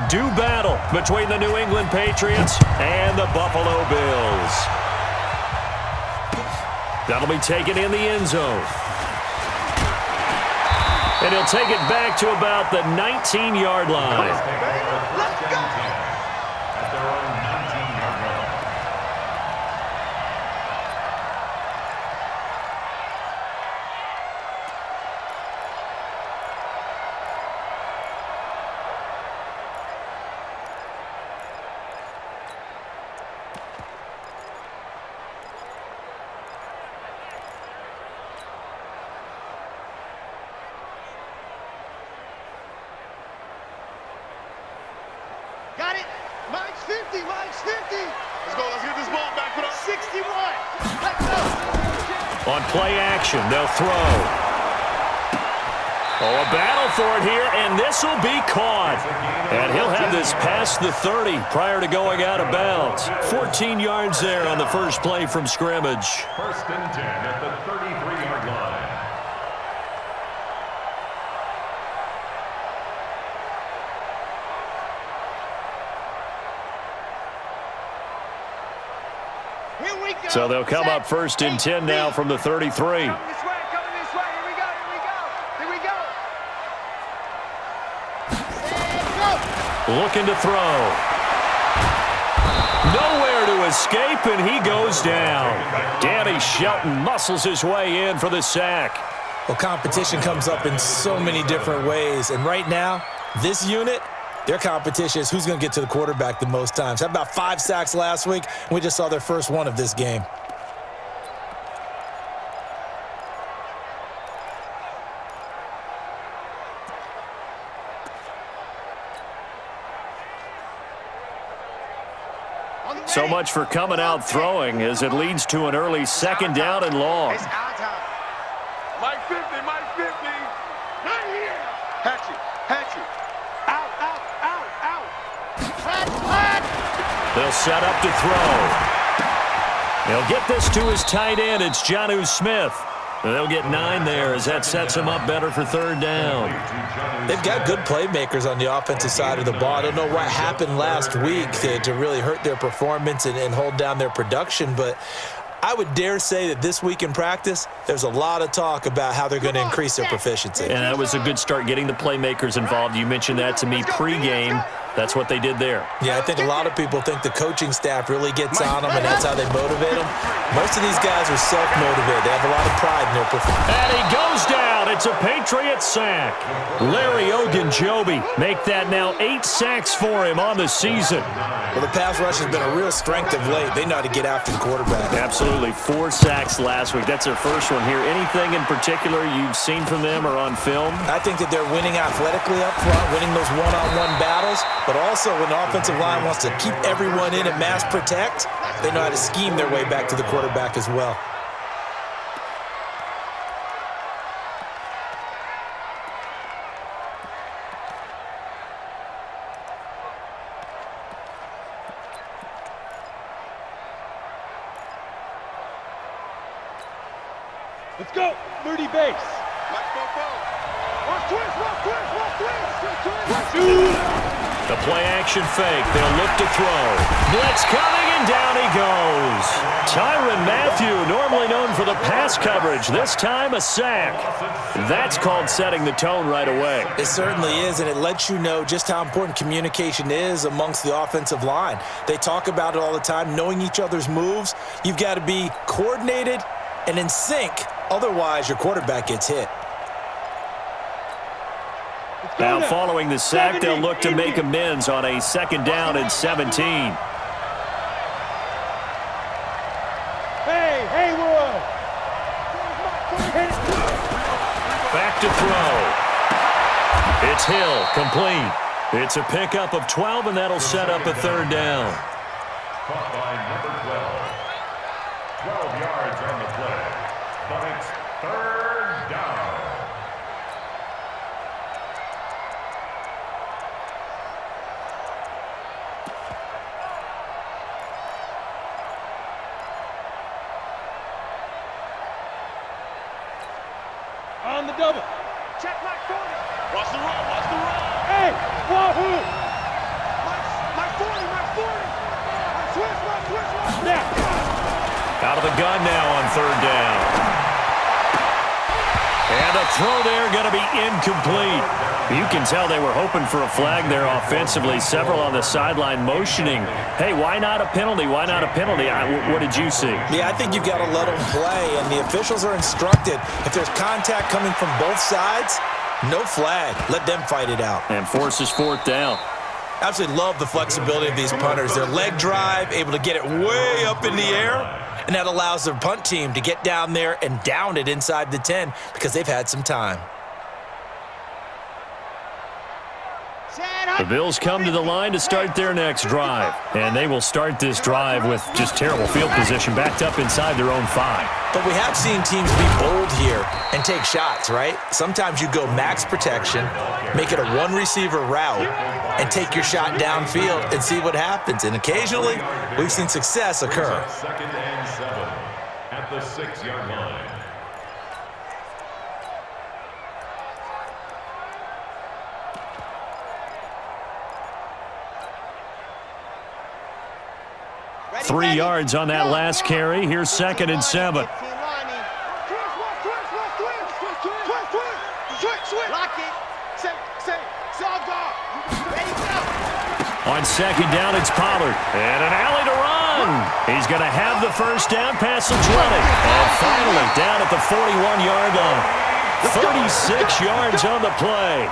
do battle between the New England Patriots and the Buffalo Bills. That'll be taken in the end zone. And he'll take it back to about the 19-yard line. Let's go! At their own 19-yard line. Got it. Mike's 50. Mike's 50. Let's go. Let's get this ball back. Put up 61. Let's go. On play action, they'll throw. Oh, a battle for it here, and this will be caught. And he'll have this past the 30 prior to going out of bounds. 14 yards there on the first play from scrimmage. First and 10 at the 33-yard line. Here we go. So they'll come up first and 10 now from the 33. Coming this way. Coming this way. Here we go. Here we go. Here we go. And go. Looking to throw. Nowhere to escape, and he goes down. Danny Shelton muscles his way in for the sack. Well, competition comes up in so many different ways, and right now, this unit, their competition is who's going to get to the quarterback the most times. Had about 5 sacks last week, and we just saw their first one of this game. So much for coming out throwing as it leads to an early second down and long. It's our time. Mike 50. Mike 50. Right here. Hatchet. Hatchet. Out, out, out, out. Flat, flat. They'll set up to throw. They'll get this to his tight end. It's Jonnu Smith. They'll get 9 there as that sets him up better for third down. They've got good playmakers on the offensive side of the ball. I don't know what happened last week to really hurt their performance and hold down their production, but I would dare say that this week in practice, there's a lot of talk about how they're going to increase their proficiency. And that was a good start getting the playmakers involved. You mentioned that to me pregame. That's what they did there. Yeah, I think a lot of people think the coaching staff really gets on them, and that's how they motivate them. Most of these guys are self-motivated. They have a lot of pride in their performance. And he goes down. It's a Patriot sack. Larry Ogunjobi make that now 8 sacks for him on the season. Well, the pass rush has been a real strength of late. They know how to get after the quarterback. Absolutely. 4 sacks last week. That's their first one here. Anything in particular you've seen from them or on film? I think that they're winning athletically up front, winning those one-on-one battles, but also when the offensive line wants to keep everyone in and mass protect, they know how to scheme their way back to the quarterback as well. Let's go. 30 base. Watch twist, watch twist, watch twist. Watch twist. The play action fake. They'll look to throw. Blitz coming, and down he goes. Tyrann Mathieu, normally known for the pass coverage, this time a sack. That's called setting the tone right away. It certainly is, and it lets you know just how important communication is amongst the offensive line. They talk about it all the time, knowing each other's moves. You've got to be coordinated and in sync. Otherwise, your quarterback gets hit. Now, following the sack, they'll look to make amends on a second down and 17. Hey, Will. Back to throw. It's Hill, complete. It's a pickup of 12, and that'll set up a third down. Caught by number 12. 12 yards on the play. But it's third down. On the double. Check my corner. Watch the run. Hey, wahoo. Out of the gun now on third down. And a throw there going to be incomplete. You can tell they were hoping for a flag there offensively. Several on the sideline motioning, hey, why not a penalty? Why not a penalty? What did you see? Yeah, I think you've got to let them play, and the officials are instructed. If there's contact coming from both sides, no flag. Let them fight it out. And forces fourth down. Absolutely love the flexibility of these punters. Their leg drive, able to get it way up in the air, and that allows their punt team to get down there and down it inside the 10 because they've had some time. The Bills come to the line to start their next drive. And they will start this drive with just terrible field position, backed up inside their own 5. But we have seen teams be bold here and take shots, right? Sometimes you go max protection, make it a one-receiver route, and take your shot downfield and see what happens. And occasionally, we've seen success occur. 2nd and 7 at the 6-yard line. Ready, 3 ready. yards on that last carry. Here's 2nd and 7. Lock it. Ready, go. On 2nd down, it's Pollard. And an alley to run. He's going to have the first down, pass athletic. And finally, down at the 41-yard line. 36 yards on the play.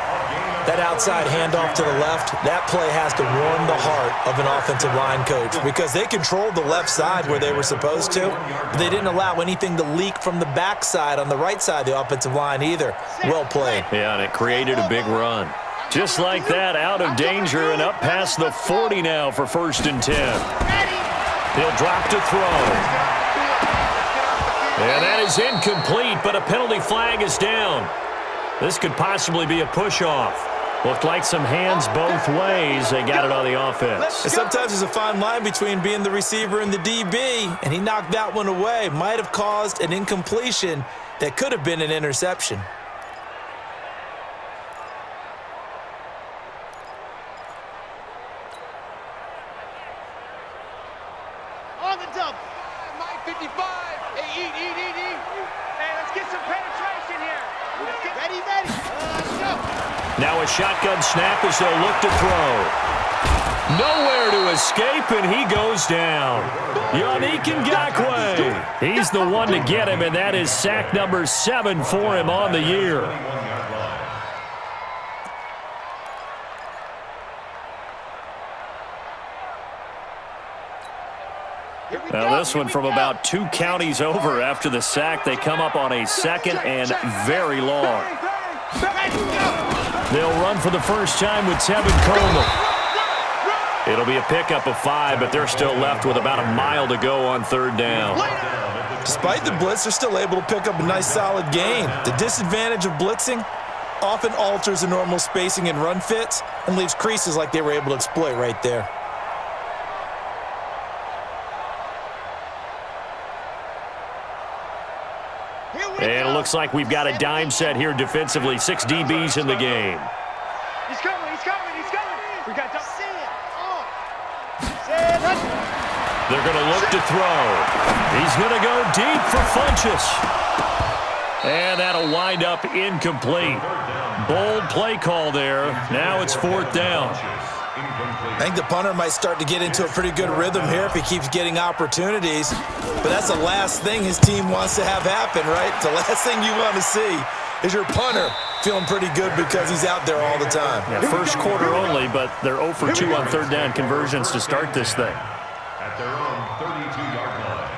That outside handoff to the left, that play has to warm the heart of an offensive line coach because they controlled the left side where they were supposed to, but they didn't allow anything to leak from the backside on the right side of the offensive line either. Well played. Yeah, and it created a big run. Just like that, out of danger and up past the 40 now for 1st and 10. He'll drop to throw. And that is incomplete, but a penalty flag is down. This could possibly be a push-off. Looked like some hands both ways. They got it on the offense. And sometimes there's a fine line between being the receiver and the DB, and he knocked that one away. Might have caused an incompletion that could have been an interception. On the double. Mike 55. Hey, eat. Hey, let's get some penetration here. Ready. Let's go. Now a shotgun snap as they'll look to throw. Nowhere to escape, and he goes down. Yannick Ngakoue. He's the one to get him, and that is sack number 7 for him on the year. Now this one from about 2 counties over after the sack. They come up on a 2nd and very long. They'll run for the first time with Tevin Coleman. It'll be a pickup of 5, but they're still left with about a mile to go on 3rd down. Despite the blitz, they're still able to pick up a nice solid gain. The disadvantage of blitzing often alters the normal spacing and run fits and leaves creases like they were able to exploit right there. And it looks like we've got a dime set here defensively. 6 DBs in the game. He's coming. We got to see it. They're going to look to throw. He's going to go deep for Funchess. And that'll wind up incomplete. Bold play call there. Now it's 4th down. I think the punter might start to get into a pretty good rhythm here if he keeps getting opportunities. But that's the last thing his team wants to have happen, right? The last thing you want to see is your punter feeling pretty good because he's out there all the time. Yeah, first quarter only, but they're 0 for 2 on 3rd down conversions to start this thing. At their own 32-yard line.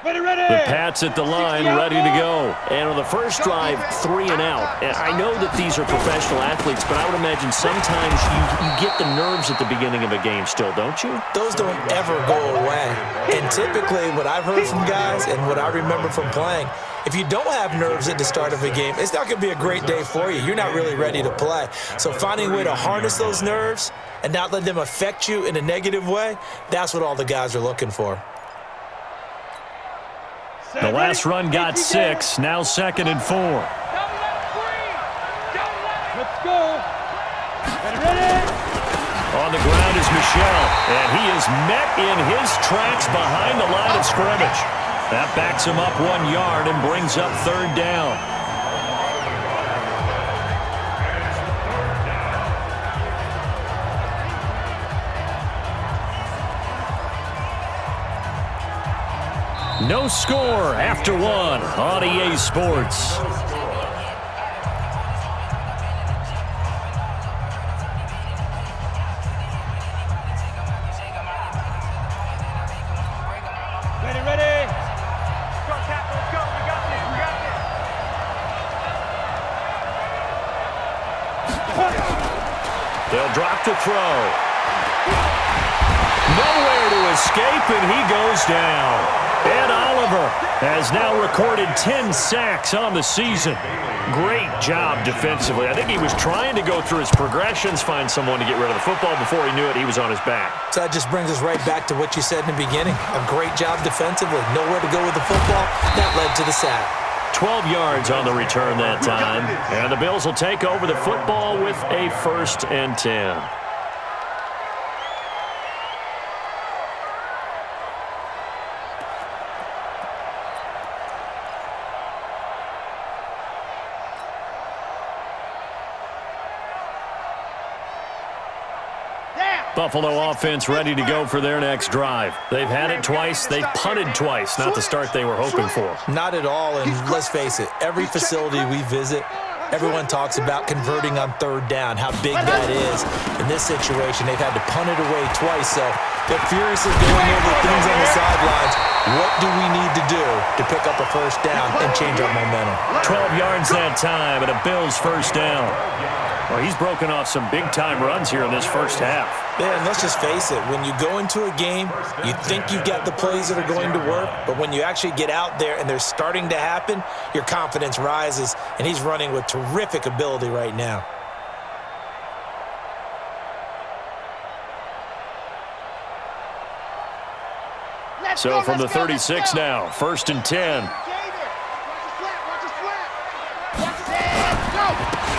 The Pats at the line, ready to go. And on the first drive, 3 and out. And I know that these are professional athletes, but I would imagine sometimes you get the nerves at the beginning of a game still, don't you? Those don't ever go away. And typically what I've heard from guys and what I remember from playing, if you don't have nerves at the start of a game, it's not going to be a great day for you. You're not really ready to play. So finding a way to harness those nerves and not let them affect you in a negative way, that's what all the guys are looking for. The last run got 6, now 2nd and 4. Let's go. Ready? On the ground is Michel, and he is met in his tracks behind the line of scrimmage. That backs him up 1 yard and brings up 3rd down. No score after 1 on EA Sports. Ready. Go, Cap, let's go. We got this. They'll drop the throw. Nowhere to escape, and he goes down. Ed Oliver has now recorded 10 sacks on the season. Great job defensively. I think he was trying to go through his progressions, find someone to get rid of the football. Before he knew it, he was on his back. So that just brings us right back to what you said in the beginning. A great job defensively. Nowhere to go with the football. That led to the sack. 12 yards on the return that time. And the Bills will take over the football with a 1st and 10. Buffalo offense ready to go for their next drive. They've had it twice. They've punted twice. Not the start they were hoping for. Not at all, and let's face it, every facility we visit, everyone talks about converting on 3rd down, how big that is. In this situation, they've had to punt it away twice, so they're furiously going over things on the sidelines. What do we need to do to pick up a 1st down and change our momentum? 12 yards that time, and a Bills 1st down. Well, he's broken off some big-time runs here in this 1st half. Yeah, and let's just face it. When you go into a game, you think you've got the plays that are going to work, but when you actually get out there and they're starting to happen, your confidence rises, and he's running with terrific ability right now. So from the 36 now, 1st and 10.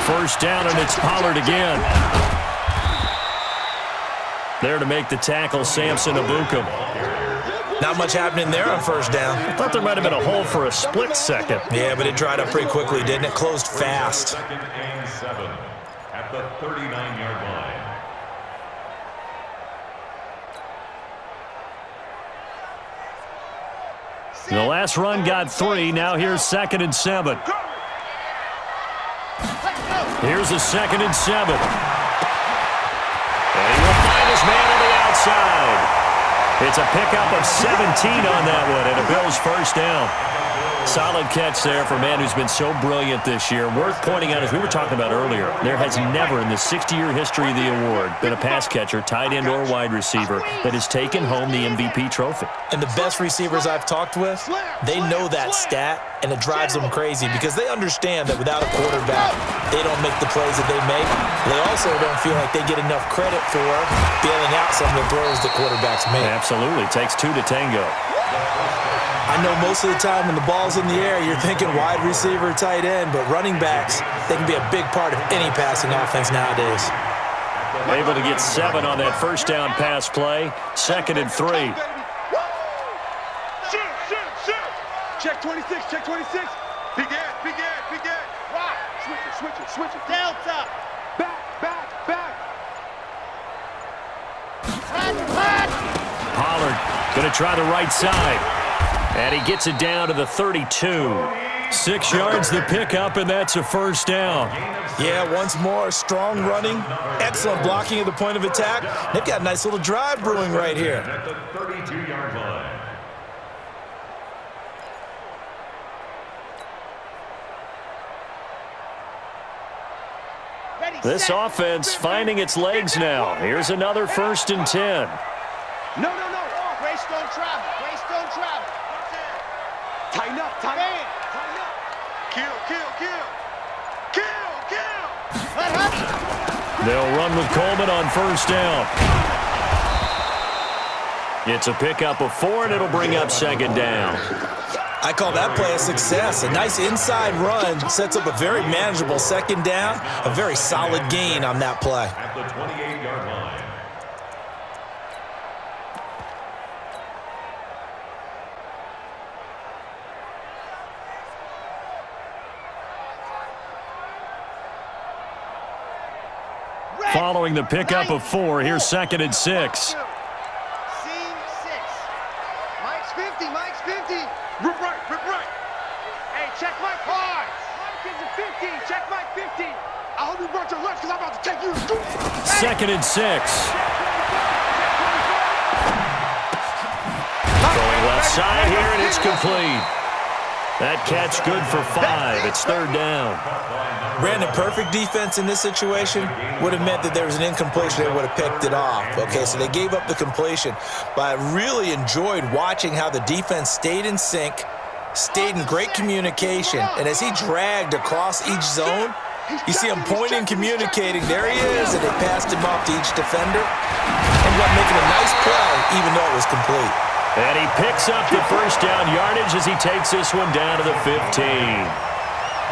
1st down, and it's Pollard again. There to make the tackle, Samson Ebukam. Not much happening there on 1st down. I thought there might have been a hole for a split second. Yeah, but it dried up pretty quickly, didn't it? Closed fast. 2nd and 7 at the 39-yard line. The last run got 3. Now here's 2nd and 7. Here's a 2nd and 7. And he will find his man on the outside. It's a pickup of 17 on that one, and a Bills 1st down. Solid catch there for a man who's been so brilliant this year. Worth pointing out, as we were talking about earlier, there has never in the 60-year history of the award been a pass catcher, tight end or wide receiver, that has taken home the MVP trophy. And the best receivers I've talked with, they know that stat, and it drives them crazy because they understand that without a quarterback, they don't make the plays that they make. They also don't feel like they get enough credit for bailing out some of the throws that quarterbacks make. Absolutely. Takes 2 to tango. I know most of the time when the ball's in the air, you're thinking wide receiver, tight end, but running backs, they can be a big part of any passing offense nowadays. Able to get 7 on that 1st down pass play. 2nd and 3. Shoot. Check 26, check 26. Big end. Rock. Switch it. Delta. Back. Pollard going to try the right side. And he gets it down to the 32. 6 yards the pickup, and that's a 1st down. Yeah, once more, strong running, excellent blocking at the point of attack. They've got a nice little drive brewing right here. At the 32-yard line. This offense finding its legs now. Here's another 1st and 10. No. Greystone travel. Tighten up. Kill. They'll run with Coleman on 1st down. It's a pickup of 4, and it'll bring up 2nd down. I call that play a success. A nice inside run sets up a very manageable second down, a very solid gain on that play. At the 28-yard line. Following the pickup of 4, here's 2nd and 6. Seam 6. Mike's 50. Mike's 50. Rip right, rip right. Hey, check Mike hard. Mike is a 50. Check Mike 50. I hope you brought your lunch because I'm about to take you to school. 2nd and 6. Going left side here, and it's complete. That catch good for 5. It's 3rd down. Brandon, perfect defense in this situation would have meant that there was an incompletion. They would have picked it off. Okay, so they gave up the completion. But I really enjoyed watching how the defense stayed in sync, stayed in great communication. And as he dragged across each zone, you see him pointing, communicating. There he is, and they passed him off to each defender. Ended up making a nice play, even though it was complete. And he picks up the first down yardage as he takes this one down to the 15.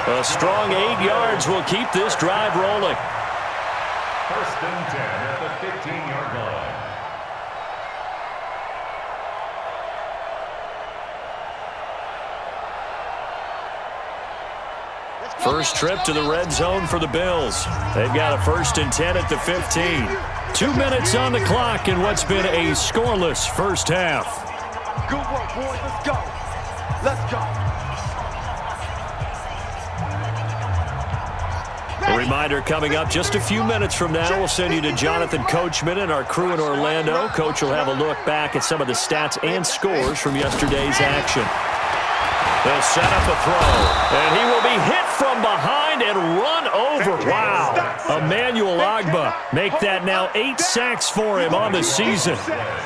A strong 8 yards will keep this drive rolling. 1st and 10 at the 15-yard line. First trip to the red zone for the Bills. They've got a 1st and 10 at the 15. 2 minutes on the clock in what's been a scoreless first half. Good work, boys. Let's go. Let's go. A reminder coming up just a few minutes from now. We'll send you to Jonathan Coachman and our crew in Orlando. Coach will have a look back at some of the stats and scores from yesterday's action. They'll set up a throw, and he will be hit from behind and run over. Wow. Emmanuel Ogbah make that now 8 sacks for him on the season.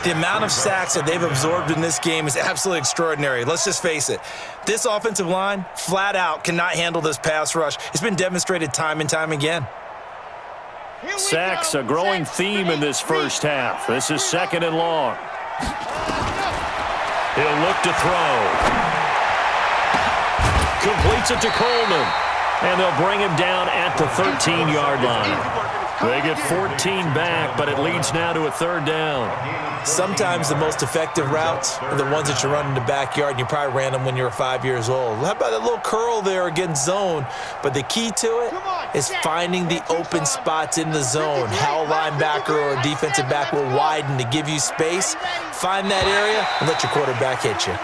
The amount of sacks that they've absorbed in this game is absolutely extraordinary. Let's just face it. This offensive line, flat out, cannot handle this pass rush. It's been demonstrated time and time again. Sacks, a growing theme in this first half. This is 2nd and long. He'll look to throw. Completes it to Coleman. And they'll bring him down at the 13-yard line. They get 14 back, but it leads now to a 3rd down. Sometimes the most effective routes are the ones that you run in the backyard, and you probably ran them when you were 5 years old. How about that little curl there against zone? But the key to it is finding the open spots in the zone. How a linebacker or a defensive back will widen to give you space. Find that area and let your quarterback hit you.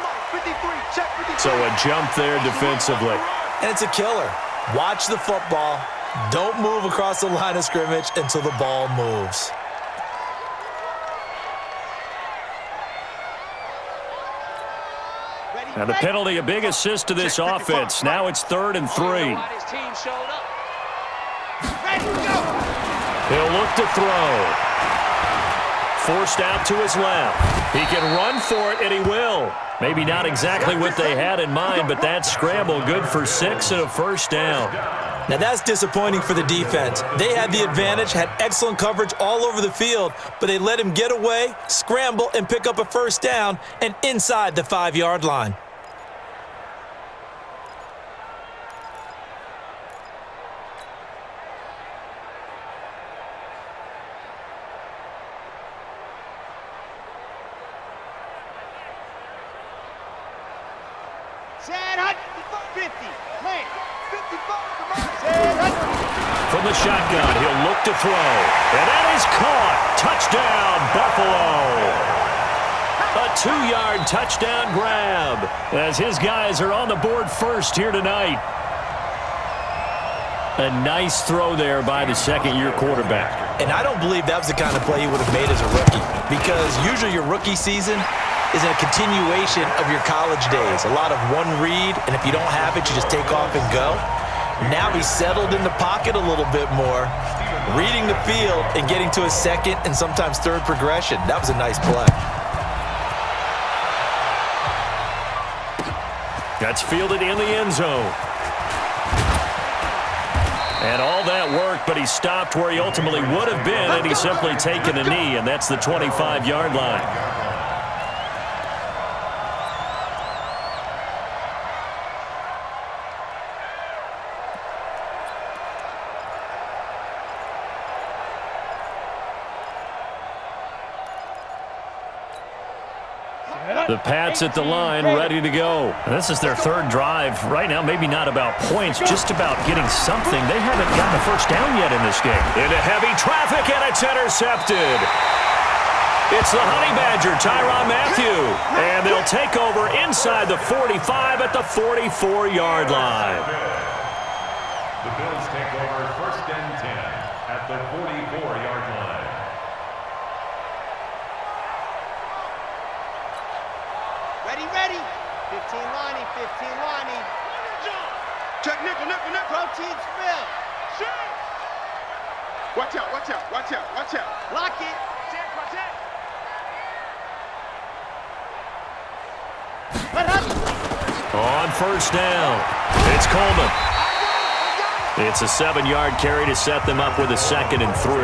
So a jump there defensively. And it's a killer. Watch the football. Don't move across the line of scrimmage until the ball moves. And the penalty, a big assist to this offense. Now it's 3rd and 3. He'll look to throw. Forced out to his left. He can run for it, and he will. Maybe not exactly what they had in mind, but that scramble good for 6 and a 1st down. Now that's disappointing for the defense. They had the advantage, had excellent coverage all over the field, but they let him get away, scramble, and pick up a 1st down and inside the 5-yard line. From the shotgun, he'll look to throw. And that is caught. Touchdown, Buffalo. A 2-yard touchdown grab as his guys are on the board first here tonight. A nice throw there by the second-year quarterback. And I don't believe that was the kind of play he would have made as a rookie, because usually your rookie season is a continuation of your college days. A lot of one read, and if you don't have it, you just take off and go. Now he's settled in the pocket a little bit more, reading the field and getting to his second and sometimes third progression. That was a nice play. That's fielded in the end zone. And all that work, but he stopped where he ultimately would have been, and he's simply taken a knee, and that's the 25-yard line. The Pats at the line, ready to go. This is their third drive. Right now, maybe not about points, just about getting something. They haven't gotten a first down yet in this game. Into heavy traffic, and it's intercepted. It's the Honey Badger, Tyrann Mathieu. And they'll take over inside the 45 at the 44-yard line. The Bills take over first and 10 at the 44-yard line. Ready. 15 lining, 15 lining. Check nickel. Protein spill. Shoot. Watch out. Lock it. On first down, it's Coleman. It's a 7-yard carry to set them up with a 2nd and 3.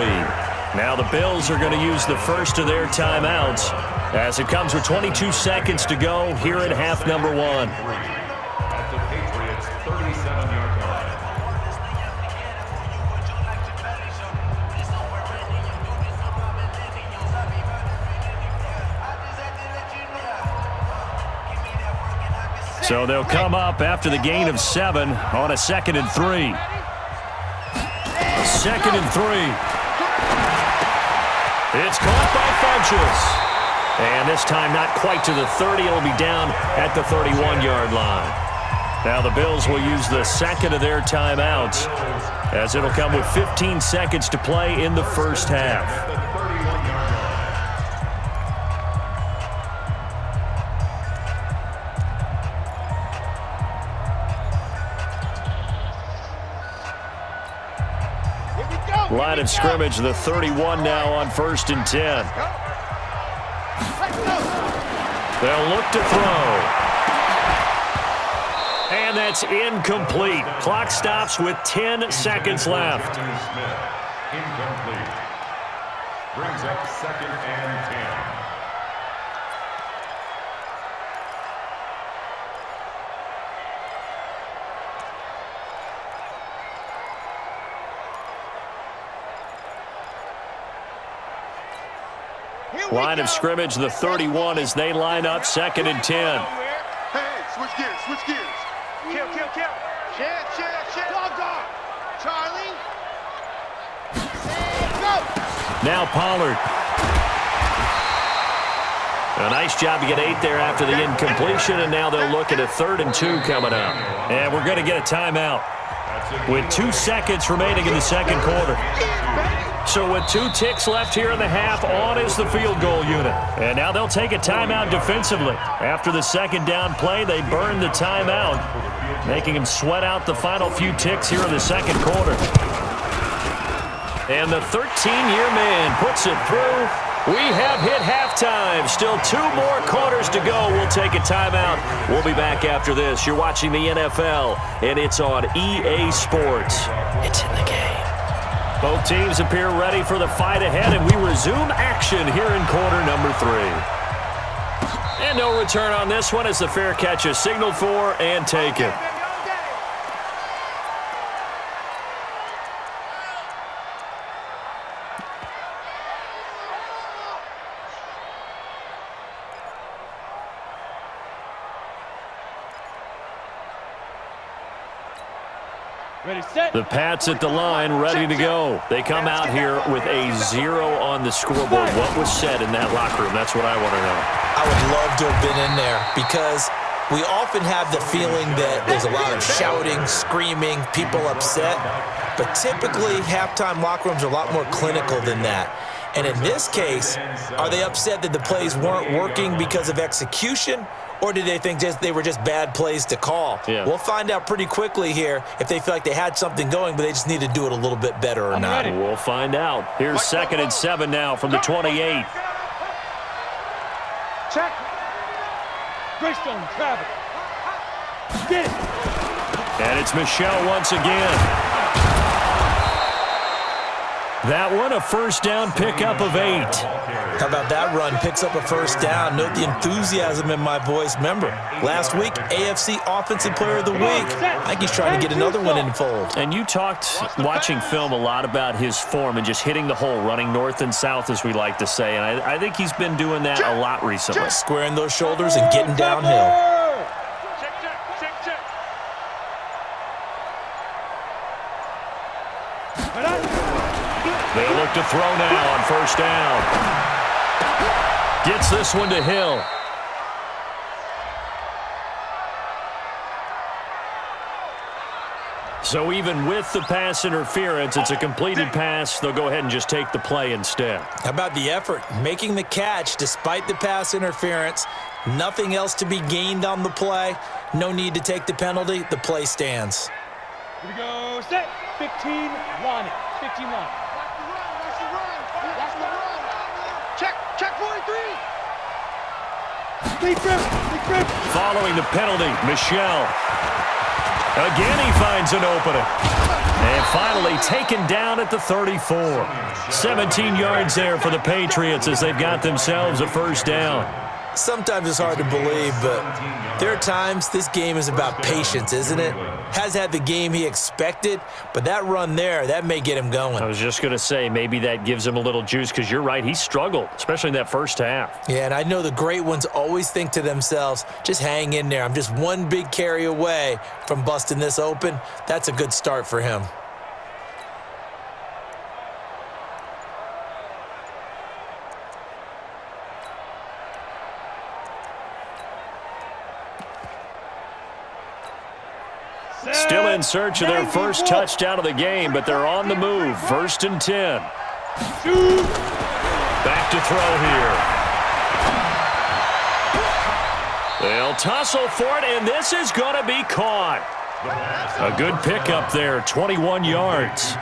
Now the Bills are going to use the first of their timeouts as it comes with 22 seconds to go here at half number 1. At the Patriots' 37-yard line. So they'll come up after the gain of 7 on a 2nd and 3. 2nd and 3. It's caught by Funchess. And this time not quite to the 30. It'll be down at the 31-yard line. Now the Bills will use the second of their timeouts as it'll come with 15 seconds to play in the first half. Line of scrimmage, the 31 now on 1st and 10. They'll look to throw. And that's incomplete. Clock stops with 10 seconds left. Incomplete. Brings up 2nd and 10. Line of scrimmage, the 31 as they line up 2nd and 10. Hey, switch gears. Kill. Shit. Dog. Charlie. And go. Now Pollard. A nice job to get 8 there after the incompletion, and now they'll look at a 3rd and 2 coming up. And we're going to get a timeout with 2 seconds remaining in the second quarter. So with 2 ticks left here in the half, on is the field goal unit. And now they'll take a timeout defensively. After the second down play, they burn the timeout, making them sweat out the final few ticks here in the second quarter. And the 13-year man puts it through. We have hit halftime. Still 2 more quarters to go. We'll take a timeout. We'll be back after this. You're watching the NFL, and it's on EA Sports. It's in the game. Both teams appear ready for the fight ahead, and we resume action here in quarter number 3. And no return on this one as the fair catch is signaled for and taken. The Pats at the line, ready to go. They come out here with a 0 on the scoreboard. What was said in that locker room? That's what I want to know. I would love to have been in there because we often have the feeling that there's a lot of shouting, screaming, people upset. But typically, halftime locker rooms are a lot more clinical than that. And in this case, are they upset that the plays weren't working because of execution? Or did they think they were just bad plays to call? Yeah. We'll find out pretty quickly here if they feel like they had something going, but they just need to do it a little bit better or not. Ready. We'll find out. Here's 2nd and 7 now from the 28. Check. Greystone, travel. Get it. And it's Michelle once again. That one, a first down pickup of 8. How about that run? Picks up a first down. Note the enthusiasm in my voice. Remember, last week, AFC Offensive Player of the Week. I think he's trying to get another one in the fold. And you talked, watching film, a lot about his form and just hitting the hole, running north and south, as we like to say. And I think he's been doing that a lot recently. Squaring those shoulders and getting downhill. They look to throw now on first down. Gets this one to Hill. So even with the pass interference, it's a completed pass. They'll go ahead and just take the play instead. How about the effort? Making the catch despite the pass interference. Nothing else to be gained on the play. No need to take the penalty. The play stands. Here we go. Set. 15 line it. 15 line. Check 43. Big grip. Following the penalty, Michel. Again, he finds an opening. And finally taken down at the 34. 17 yards there for the Patriots as they've got themselves a first down. Sometimes it's hard to believe, but there are times this game is about patience, isn't it? Has had the game he expected, but that run there, that may get him going. I was just going to say, maybe that gives him a little juice because you're right, he struggled, especially in that first half. Yeah, and I know the great ones always think to themselves, just hang in there. I'm just one big carry away from busting this open. That's a good start for him. Still in search of their first touchdown of the game, but they're on the move. 1st and 10. Back to throw here. They'll tussle for it, and this is going to be caught. A good pickup there, 21 yards.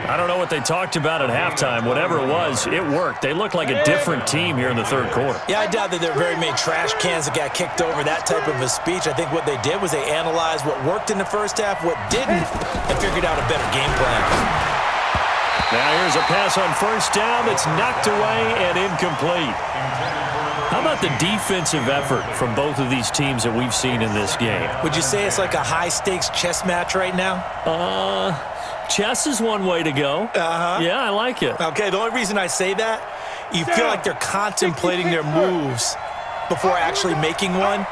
I don't know what they talked about at halftime. Whatever it was, it worked. They look like a different team here in the third quarter. Yeah, I doubt that there are very many trash cans that got kicked over, that type of a speech. I think what they did was they analyzed what worked in the first half, what didn't, and figured out a better game plan. Now here's a pass on first down that's knocked away and incomplete. How about the defensive effort from both of these teams that we've seen in this game? Would you say it's like a high-stakes chess match right now? Chess is one way to go. Yeah, I like it. Okay, the only reason I say that, you feel like they're contemplating their moves before actually making one,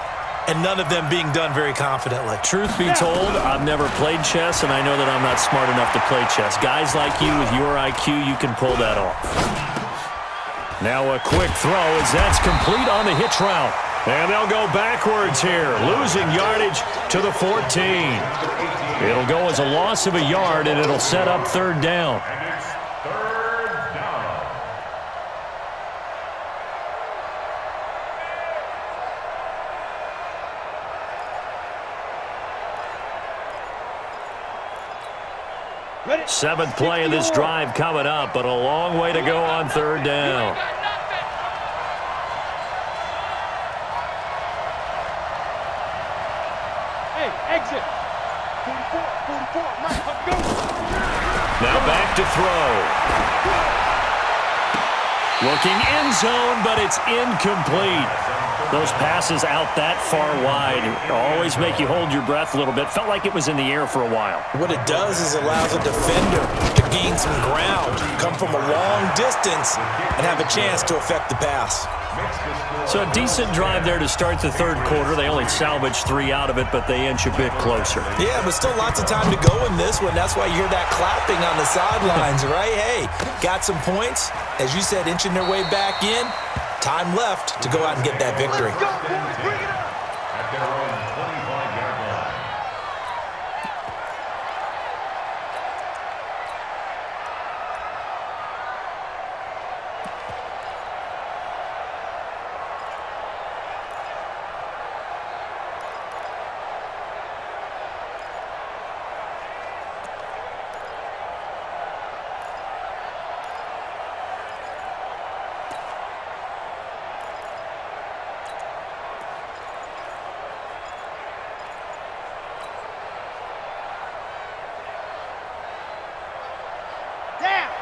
and none of them being done very confidently. Truth be told, I've never played chess, and I know that I'm not smart enough to play chess. Guys like you with your IQ, you can pull that off. Now a quick throw as that's complete on the hitch route. And they'll go backwards here, losing yardage to the 14. It'll go as a loss of a yard, and it'll set up 3rd down. And it's 3rd down. Ready. 7th play of this drive coming up, but a long way to go on 3rd down. Hey, exit. 44, Mike, let's go. Now back to throw. Looking end zone, but it's incomplete. Those passes out that far wide always make you hold your breath a little bit. Felt like it was in the air for a while. What it does is allows a defender to gain some ground, come from a long distance, and have a chance to affect the pass. So a decent drive there to start the 3rd quarter. They only salvaged 3 out of it, but they inch a bit closer. Yeah, but still lots of time to go in this one. That's why you hear that clapping on the sidelines, right? Hey, got some points. As you said, inching their way back in. Time left to go out and get that victory. At their own 25-yard line.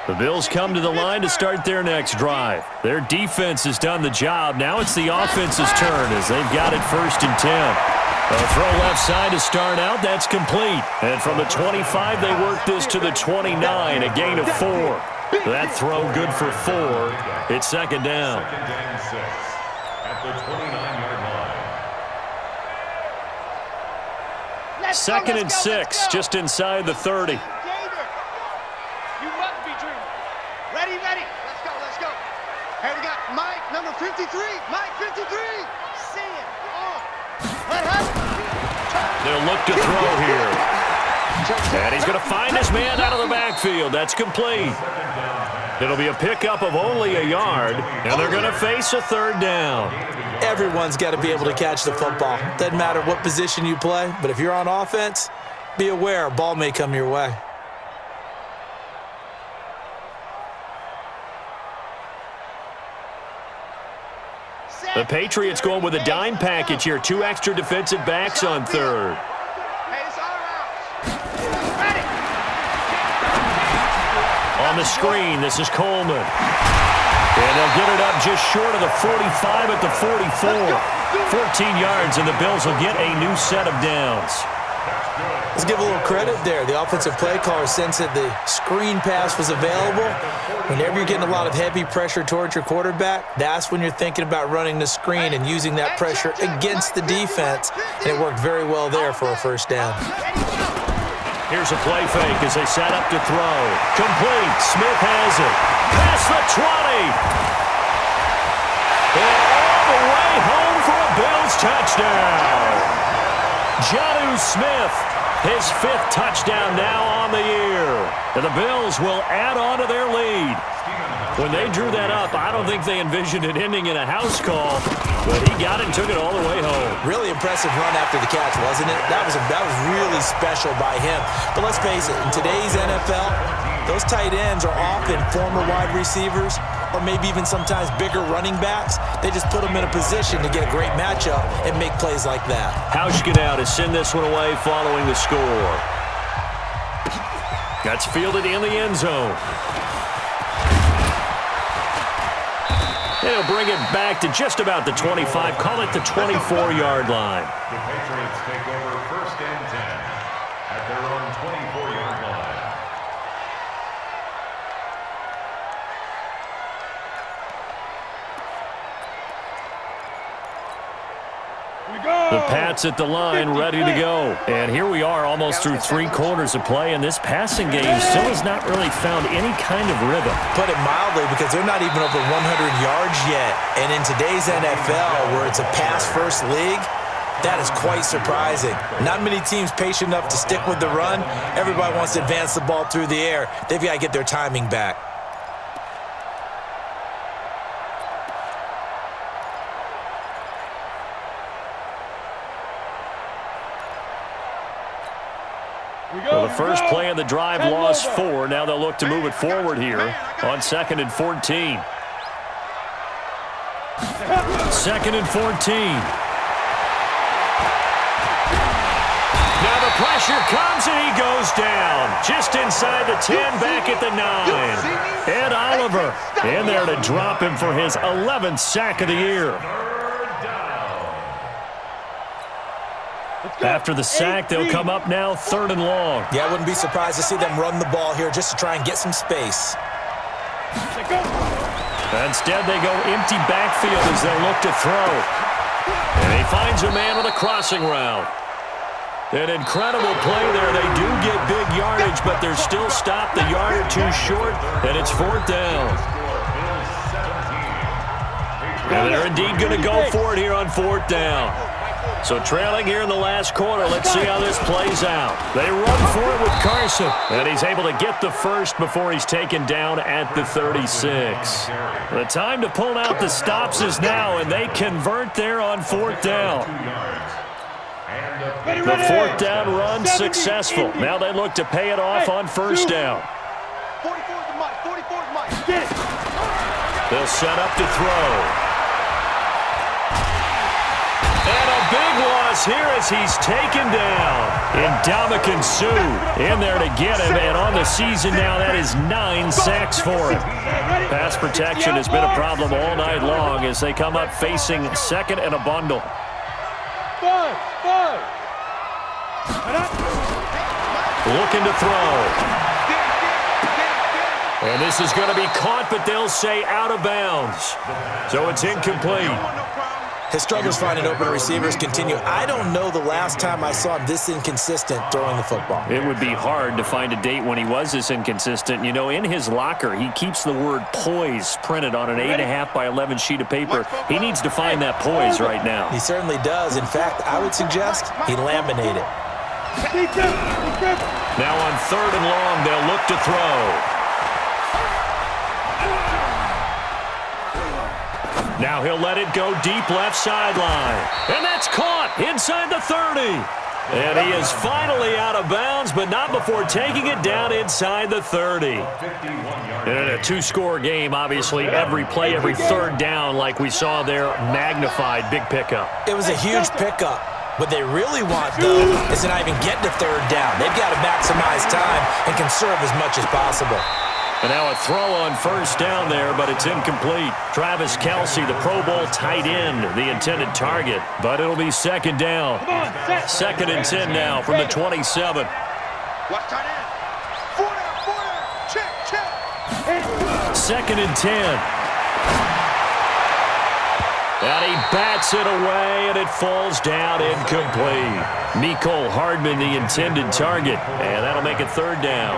The Bills come to the line to start their next drive. Their defense has done the job. Now it's the offense's turn as they've got it 1st and 10. A throw left side to start out. That's complete. And from the 25, they work this to the 29, a gain of 4. That throw good for 4. It's 2nd down. 2nd and 6 at the 29-yard line. 2nd and 6, just inside the 30. You must be dreaming. Ready, ready. Let's go. Hey, we got Mike, number 53. Mike, 53. See it. Let happen. They'll look to throw here. And he's going to find his man out of the backfield. That's complete. It'll be a pickup of only a yard, and they're going to face a 3rd down. Everyone's got to be able to catch the football. Doesn't matter what position you play, but if you're on offense, be aware a ball may come your way. The Patriots going with a dime package here. 2 extra defensive backs on 3rd. Hey, it's our route. Ready. On the screen, this is Coleman. And they'll get it up just short of the 45 at the 44. 14 yards, and the Bills will get a new set of downs. Let's give a little credit there. The offensive play caller sensed that the screen pass was available. Whenever you're getting a lot of heavy pressure towards your quarterback, that's when you're thinking about running the screen and using that pressure against the defense. And it worked very well there for a 1st down. Here's a play fake as they set up to throw. Complete. Smith has it. Past the 20. And all the way home for a Bills touchdown. Jonnu Smith, his 5th touchdown now on the year. And the Bills will add on to their lead. When they drew that up, I don't think they envisioned it ending in a house call, but he got it and took it all the way home. Really impressive run after the catch, wasn't it? That was really special by him. But let's face it, in today's NFL, those tight ends are often former wide receivers or maybe even sometimes bigger running backs. They just put them in a position to get a great matchup and make plays like that. Hauschka now to send this one away following the score. That's fielded in the end zone. They'll bring it back to just about the 25. Call it the 24-yard line. The Patriots take over 1st and 10 at their own 24-yard line. The Pats at the line, ready to go. And here we are almost through 3 quarters of play, and this passing game still has not really found any kind of rhythm. Put it mildly, because they're not even over 100 yards yet. And in today's NFL, where it's a pass-first league, that is quite surprising. Not many teams patient enough to stick with the run. Everybody wants to advance the ball through the air. They've got to get their timing back. Well, the first play of the drive lost 4. Now they'll look to move it forward here on 2nd and 14. 2nd and 14. Now the pressure comes and he goes down. Just inside the 10, back at the 9. Ed Oliver in there to drop him for his 11th sack of the year. After the sack, they'll come up now 3rd and long. Yeah, I wouldn't be surprised to see them run the ball here just to try and get some space. Instead, they go empty backfield as they look to throw. And he finds a man with a crossing route. An incredible play there. They do get big yardage, but they're still stopped a yard or 2 short, and it's 4th down. And they're indeed going to go for it here on 4th down. So trailing here in the last quarter, let's see how this plays out. They run for it with Carson, and he's able to get the first before he's taken down at the 36. The time to pull out the stops is now, and they convert there on 4th down. The 4th down run successful. Now they look to pay it off on 1st down. 44's the mic. 44's the mic. Get it. They'll set up to throw. And a big one loss here as he's taken down. Ndamukong Suh in there to get him, and on the season now, that is 9 sacks for him. Pass protection has been a problem all night long as they come up facing second and a bundle. Looking to throw. And this is going to be caught, but they'll say out of bounds. So it's incomplete. His struggles finding open receivers continue. I don't know the last time I saw him this inconsistent throwing the football. It would be hard to find a date when he was this inconsistent. You know, in his locker, he keeps the word poise printed on an 8.5 by 11 sheet of paper. He needs to find that poise right now. He certainly does. In fact, I would suggest he laminate it. Now on 3rd and long, they'll look to throw. Now he'll let it go deep left sideline. And that's caught inside the 30. And he is finally out of bounds, but not before taking it down inside the 30. And in a 2-score game, obviously, every play, every 3rd down, like we saw there, magnified. Big pickup. It was a huge pickup. What they really want, though, is to not even get to 3rd down. They've got to maximize time and conserve as much as possible. And now a throw on 1st down there, but it's incomplete. Travis Kelce, the Pro Bowl tight end, the intended target. But it'll be 2nd down. 2nd and 10 now from the 27. Watch tight end. 4 down. Check. 2nd and 10. And he bats it away, and it falls down incomplete. Mecole Hardman, the intended target. And that'll make it 3rd down.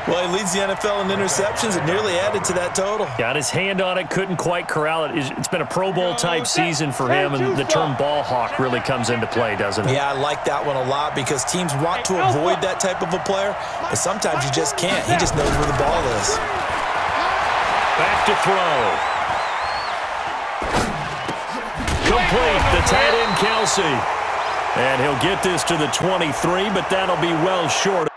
Well, he leads the NFL in interceptions and nearly added to that total. Got his hand on it, couldn't quite corral it. It's been a Pro Bowl-type season for him, and the term ball hawk really comes into play, doesn't it? Yeah, I like that one a lot because teams want to avoid that type of a player, and sometimes you just can't. He just knows where the ball is. Back to throw. Complete, the tight end Kelce. And he'll get this to the 23, but that'll be well short.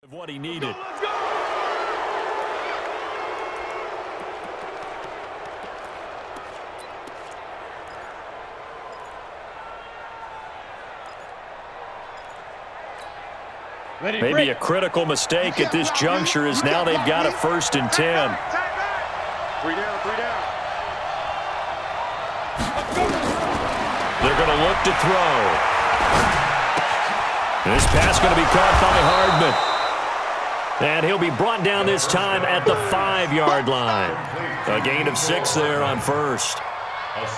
Of what he needed. Maybe a critical mistake at this juncture is now they've got a 1st and 10. 3 down. They're going to look to throw. This pass going to be caught by Hardman. And he'll be brought down this time at the 5-yard line. A gain of 6 there on 1st.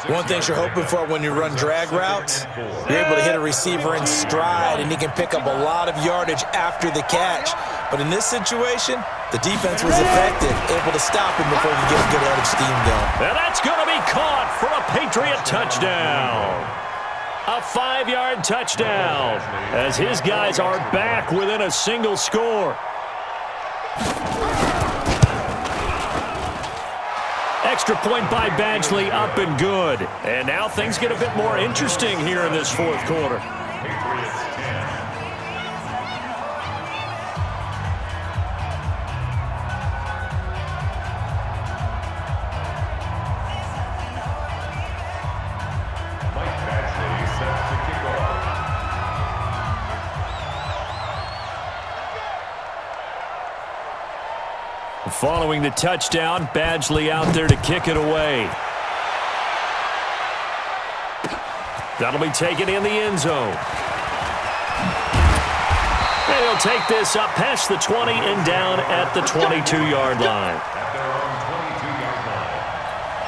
One thing you're hoping for when you run drag routes, you're able to hit a receiver in stride, and he can pick up a lot of yardage after the catch. But in this situation, the defense was effective, able to stop him before he could get a good head of steam going. And that's going to be caught for a Patriot touchdown. A 5-yard touchdown as his guys are back within a single score. Extra point by Badgley, up and good. And now things get a bit more interesting here in this 4th quarter. Patriots 10. Mike Badgley set to kick off. Following the touchdown, Badgley out there to kick it away. That'll be taken in the end zone. And he'll take this up past the 20 and down at the 22-yard line. At their own 22-yard line.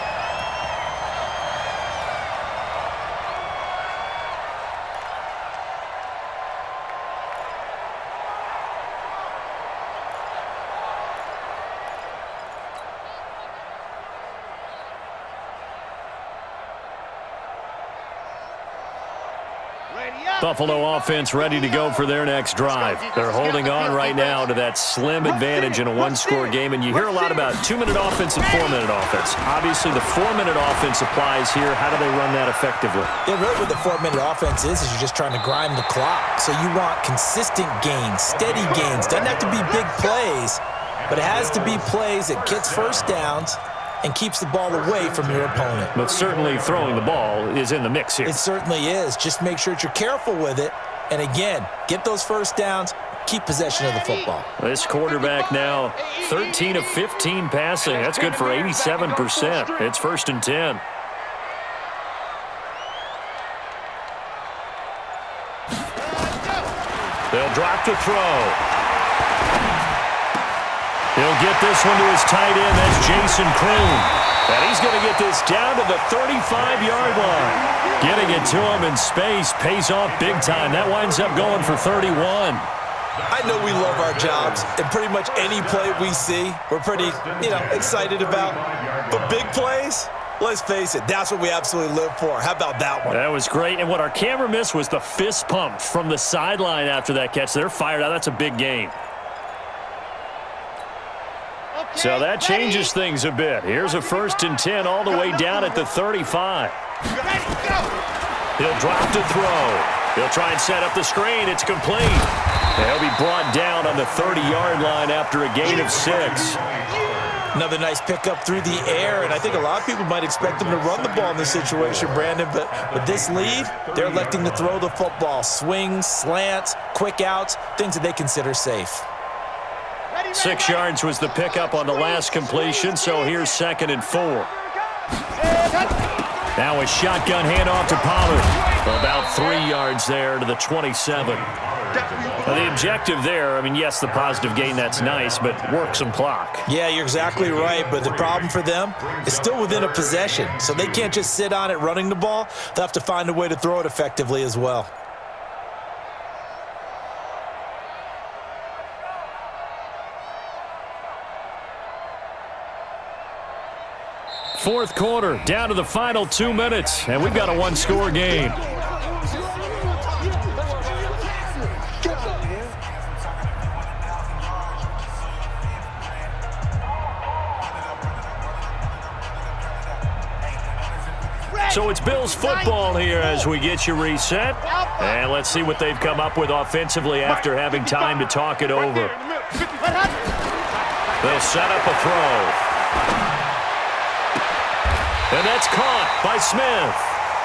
Buffalo offense ready to go for their next drive. They're holding on right now to that slim advantage in a one-score game, and you hear a lot about 2-minute offense and 4-minute offense. Obviously, the 4-minute offense applies here. How do they run that effectively? Yeah, really what the 4-minute offense is you're just trying to grind the clock. So you want consistent gains, steady gains. Doesn't have to be big plays, but it has to be plays that gets first downs and keeps the ball away from your opponent. But certainly throwing the ball is in the mix here. It certainly is. Just make sure that you're careful with it. And again, get those first downs, keep possession of the football. This quarterback now 13 of 15 passing. That's good for 87%. It's 1st and 10. They'll drop to throw. He'll get this one to his tight end. That's Jason Kroon. And he's going to get this down to the 35-yard line. Getting it to him in space pays off big time. That winds up going for 31. I know we love our jobs, and pretty much any play we see, we're pretty, excited about. But big plays, let's face it, that's what we absolutely live for. How about that one? That was great. And what our camera missed was the fist pump from the sideline after that catch. They're fired out. That's a big game. So that changes things a bit. Here's a 1st and 10 all the way down at the 35. He'll drop to throw. He'll try and set up the screen. It's complete. He'll be brought down on the 30-yard line after a gain of 6. Another nice pickup through the air, and I think a lot of people might expect them to run the ball in this situation, Brandon, but with this lead, they're electing to throw the football. Swings, slants, quick outs, things that they consider safe. 6 yards was the pickup on the last completion, so here's 2nd and 4. Now a shotgun handoff to Pollard. About 3 yards there to the 27. The objective there, yes, the positive gain, that's nice, but work some clock. Yeah, you're exactly right, but the problem for them is still within a possession, so they can't just sit on it running the ball. They'll have to find a way to throw it effectively as well. Fourth quarter, down to the final 2 minutes, and we've got a one-score game. So it's Bills football here as we get you reset. And let's see what they've come up with offensively after having time to talk it over. They'll set up a throw. And that's caught by Smith.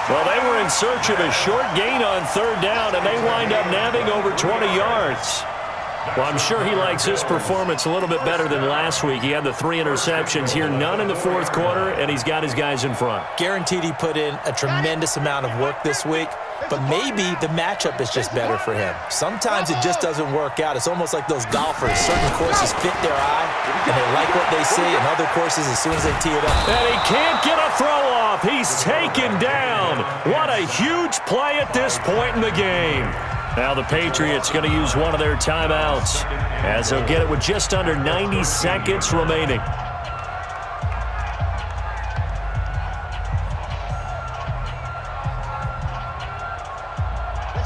Well, they were in search of a short gain on 3rd down, and they wind up nabbing over 20 yards. Well, I'm sure he likes his performance a little bit better than last week. He had the 3 interceptions here, none in the 4th quarter, and he's got his guys in front. Guaranteed he put in a tremendous amount of work this week, but maybe the matchup is just better for him. Sometimes it just doesn't work out. It's almost like those golfers. Certain courses fit their eye, and they like what they see, and other courses, as soon as they tee it up. And he can't get a throw off. He's taken down. What a huge play at this point in the game. Now the Patriots going to use one of their timeouts as they'll get it with just under 90 seconds remaining.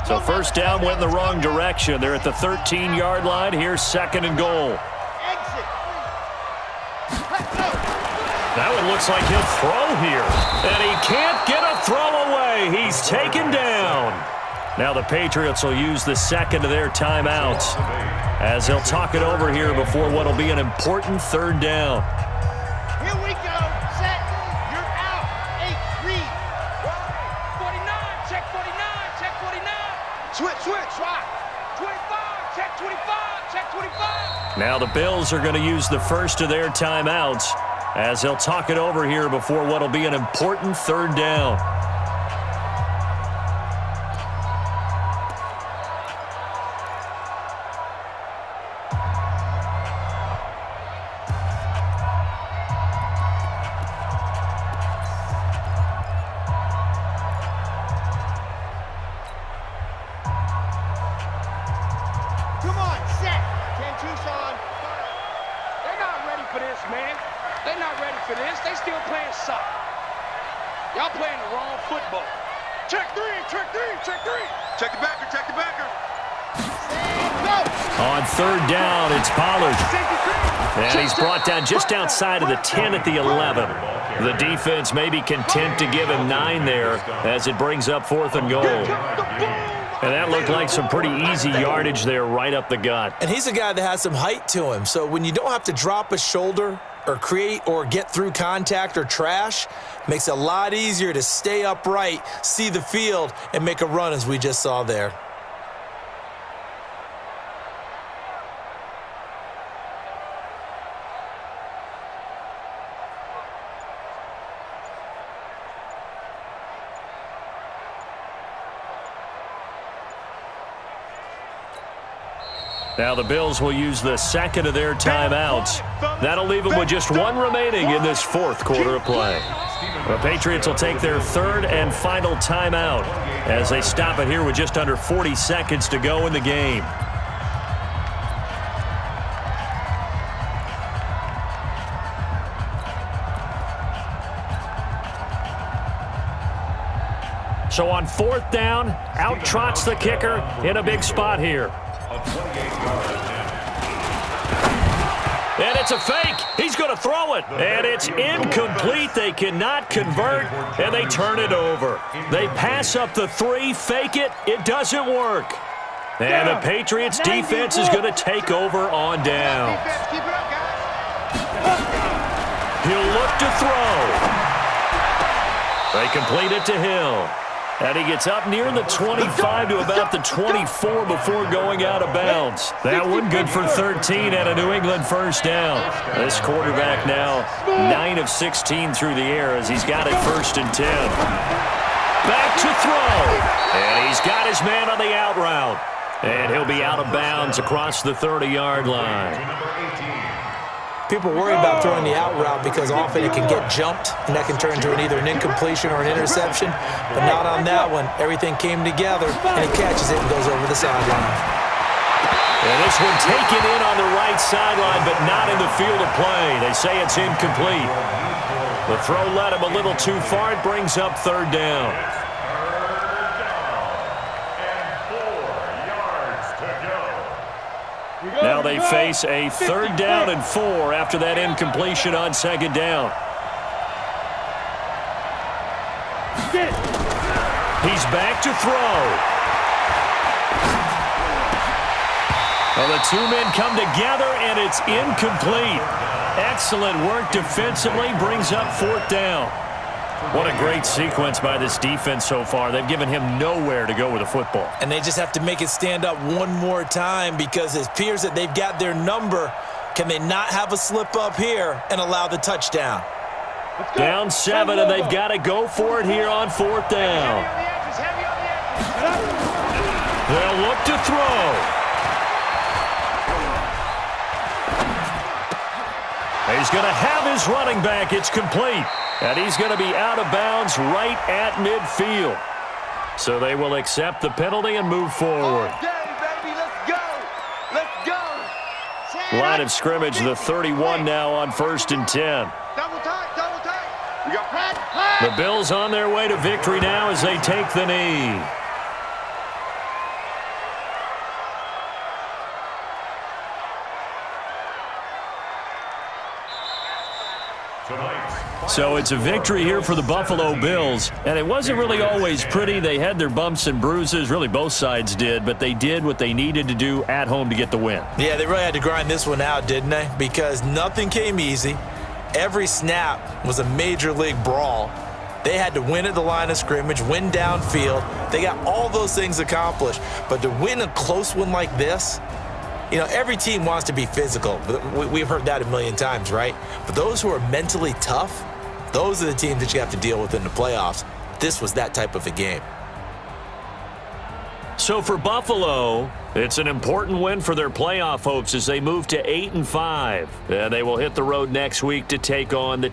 So first down went in the wrong direction. They're at the 13-yard line. Here's 2nd and goal. That one looks like he'll throw here. And he can't get a throw away. He's taken down. Now the Patriots will use the 2nd of their timeouts as they'll talk it over here before what will be an important 3rd down. Here we go. Set. You're out. 8, read. 49, check 49, check 49. Switch. 25, check 25, check 25. Now the Bills are going to use the 1st of their timeouts as they'll talk it over here before what will be an important 3rd down. Come on, set. 10 Tucson. They're not ready for this, man. They're not ready for this. They still playing soccer. Y'all playing the wrong football. Check 3, check 3, check 3. Check the backer, check the backer. On third down, it's Pollard. And he's brought down just outside of the 10 at the 11. The defense may be content to give him 9 there as it brings up 4th and goal. And that looked like some pretty easy yardage there right up the gut. And he's a guy that has some height to him. So when you don't have to drop a shoulder or create or get through contact or trash, makes it a lot easier to stay upright, see the field, and make a run as we just saw there. Now the Bills will use the second of their timeouts. That'll leave them with just 1 remaining in this 4th quarter of play. The Patriots will take their 3rd and final timeout as they stop it here with just under 40 seconds to go in the game. So on 4th down, out trots the kicker in a big spot here. And it's a fake. He's going to throw it. And it's incomplete. They cannot convert, and they turn it over. They pass up the 3, fake it. It doesn't work. And the Patriots defense is going to take over on down. He'll look to throw. They complete it to Hill. And he gets up near the 25 to about the 24 before going out of bounds. That one good for 13 and a New England first down. This quarterback now 9 of 16 through the air as he's got it 1st and 10. Back to throw. And he's got his man on the out route. And he'll be out of bounds across the 30-yard line. People worry about throwing the out route because often it can get jumped, and that can turn into either an incompletion or an interception. But not on that one. Everything came together, and he catches it and goes over the sideline. And this one taken in on the right sideline, but not in the field of play. They say it's incomplete. The throw led him a little too far. It brings up 3rd down. Now they face a 3rd down and 4 after that incompletion on 2nd down. He's back to throw. Well, the 2 men come together, and it's incomplete. Excellent work defensively, brings up 4th down. What a great sequence by this defense so far. They've given him nowhere to go with the football. And they just have to make it stand up one more time because it appears that they've got their number. Can they not have a slip up here and allow the touchdown? Down 7, and they've got to go for it here on 4th down. They'll look to throw. He's going to have his running back. It's complete. And he's going to be out of bounds right at midfield. So they will accept the penalty and move forward. Line of scrimmage, the 31 now on 1st and 10. Double tight, double tight. We got pass. The Bills on their way to victory now as they take the knee. So it's a victory here for the Buffalo Bills, and it wasn't really always pretty. They had their bumps and bruises, really both sides did, but they did what they needed to do at home to get the win. Yeah, they really had to grind this one out, didn't they? Because nothing came easy. Every snap was a major league brawl. They had to win at the line of scrimmage, win downfield. They got all those things accomplished, but to win a close one like this, you know, every team wants to be physical. We've heard that a million times, right? But those who are mentally tough, those are the teams that you have to deal with in the playoffs. This was that type of a game. So for Buffalo, it's an important win for their playoff hopes as they move to 8-5. And they will hit the road next week to take on the